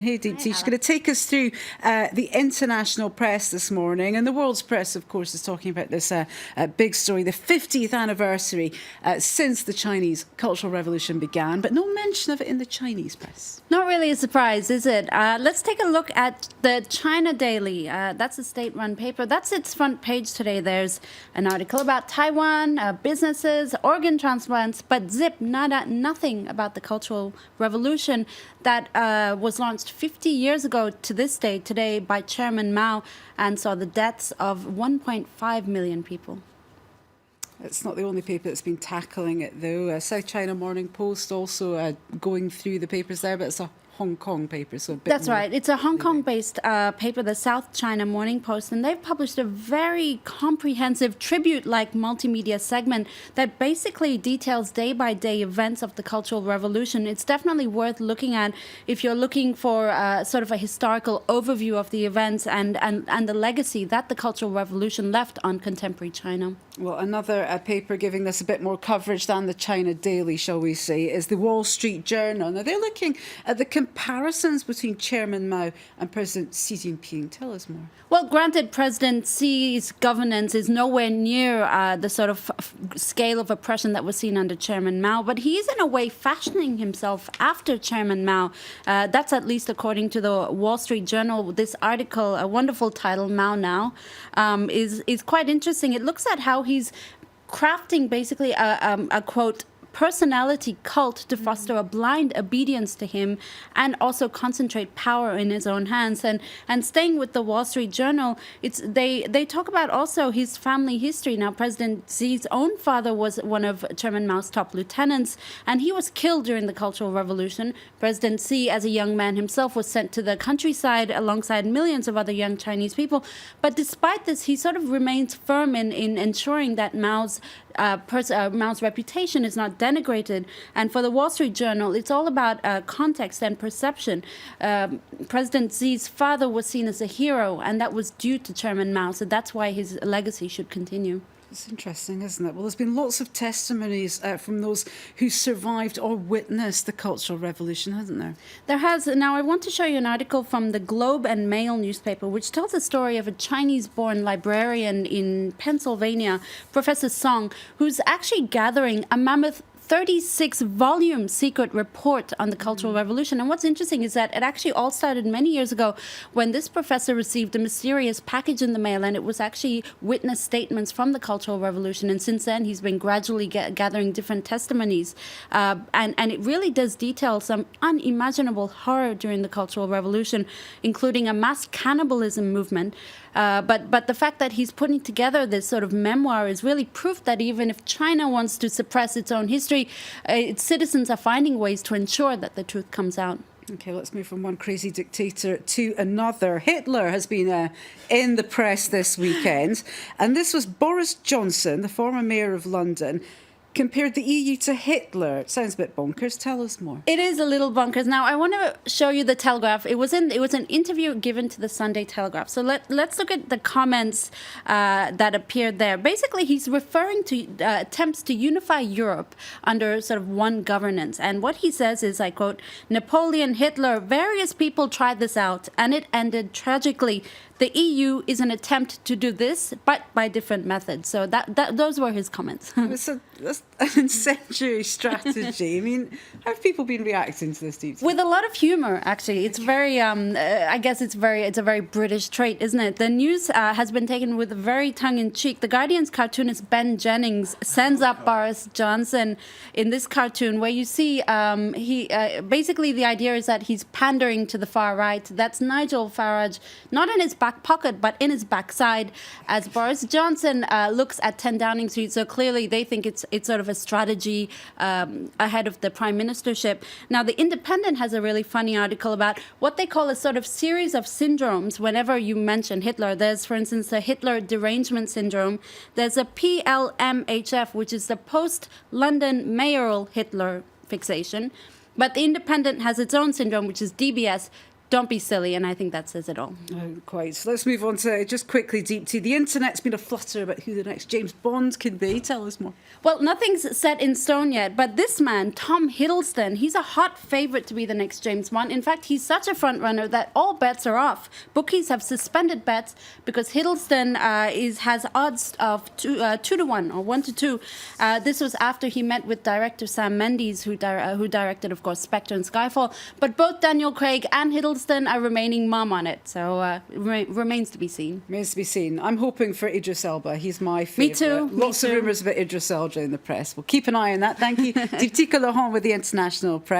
Hey, Deepti, she's going to take us through the international press this morning. And the world's press, of course, is talking about this big story, the 50th anniversary since the Chinese Cultural Revolution began, but no mention of it in the Chinese press. Not really a surprise, is it? Let's take a look at the China Daily. That's a state-run paper. That's its front page today. There's an article about Taiwan, businesses, organ transplants, but zip, nada, nothing about the Cultural Revolution that was launched 50 years ago to this day, today, by Chairman Mao, and saw the deaths of 1.5 million people. It's not the only paper that's been tackling it, though. South China Morning Post also going through the papers there, but it's a Hong Kong paper, so a bit That's more right. It's a Hong Kong-based paper, the South China Morning Post, and they've published a very comprehensive tribute-like multimedia segment that basically details day-by-day events of the Cultural Revolution. It's definitely worth looking at if you're looking for sort of a historical overview of the events and the legacy that the Cultural Revolution left on contemporary China. Well, another paper giving this a bit more coverage than the China Daily, shall we say, is the Wall Street Journal. Now, they're looking at the comparisons between Chairman Mao and President Xi Jinping. Tell us more. Well, granted, President Xi's governance is nowhere near the sort of scale of oppression that was seen under Chairman Mao, but he is in a way fashioning himself after Chairman Mao. That's at least according to the Wall Street Journal. This article, a wonderful title, Mao Now, is quite interesting. It looks at how he's crafting basically a quote, personality cult to foster a blind obedience to him and also concentrate power in his own hands. And staying with the Wall Street Journal, they talk about also his family history. Now, President Xi's own father was one of Chairman Mao's top lieutenants, and he was killed during the Cultural Revolution. President Xi, as a young man himself, was sent to the countryside alongside millions of other young Chinese people. But despite this, he sort of remains firm in ensuring that Mao's reputation is not denigrated. And for the Wall Street Journal, it's all about context and perception. President Xi's father was seen as a hero, and that was due to Chairman Mao. So that's why his legacy should continue. It's interesting, isn't it? Well, there's been lots of testimonies from those who survived or witnessed the Cultural Revolution, hasn't there? There has. Now, I want to show you an article from the Globe and Mail newspaper, which tells the story of a Chinese-born librarian in Pennsylvania, Professor Song, who's actually gathering a mammoth 36-volume secret report on the Cultural Revolution. And what's interesting is that it actually all started many years ago when this professor received a mysterious package in the mail, and it was actually witness statements from the Cultural Revolution. And since then, he's been gradually gathering different testimonies. And it really does detail some unimaginable horror during the Cultural Revolution, including a mass cannibalism movement. But the fact that he's putting together this sort of memoir is really proof that even if China wants to suppress its own history, its citizens are finding ways to ensure that the truth comes out. OK, let's move from one crazy dictator to another. Hitler has been in the press this weekend, and this was Boris Johnson, the former mayor of London, compared the EU to Hitler. It sounds a bit bonkers. Tell us more. It is a little bonkers. Now, I want to show you the Telegraph. It was an interview given to the Sunday Telegraph. So let's look at the comments that appeared there. Basically, he's referring to attempts to unify Europe under sort of one governance. And what he says is, I quote, "Napoleon, Hitler, various people tried this out, and it ended tragically. The EU is an attempt to do this, but by different methods." So those were his comments. That's an incendiary strategy. I mean, how have people been reacting to this, Deep? With a lot of humor, actually. It's very, I guess it's a very British trait, isn't it? The news has been taken with very tongue-in-cheek. The Guardian's cartoonist Ben Jennings sends up Boris Johnson in this cartoon where you see basically the idea is that he's pandering to the far right. That's Nigel Farage, not in his back pocket, but in his backside, as Boris Johnson looks at 10 Downing Street. So clearly they think it's sort of a strategy ahead of the prime ministership. Now, The Independent has a really funny article about what they call a sort of series of syndromes whenever you mention Hitler. There's, for instance, the Hitler derangement syndrome. There's a PLMHF, which is the post-London mayoral Hitler fixation. But The Independent has its own syndrome, which is DBS, don't be silly. And I think that says it all. Oh, quite. So let's move on to just quickly, Deepti. The internet's been a flutter about who the next James Bond could be. Tell us more. Well, nothing's set in stone yet, but this man, Tom Hiddleston, he's a hot favourite to be the next James Bond. In fact, he's such a front runner that all bets are off. Bookies have suspended bets because Hiddleston has odds of 2-1 or 1-2. This was after he met with director Sam Mendes, who directed, of course, Spectre and Skyfall. But both Daniel Craig and Hiddleston are remaining mum on it, so remains to be seen. Remains to be seen. I'm hoping for Idris Elba. He's my favourite. Me too. Lots of rumours about Idris Elba in the press. We'll keep an eye on that. Thank you. Deepti Laurent with the International Press.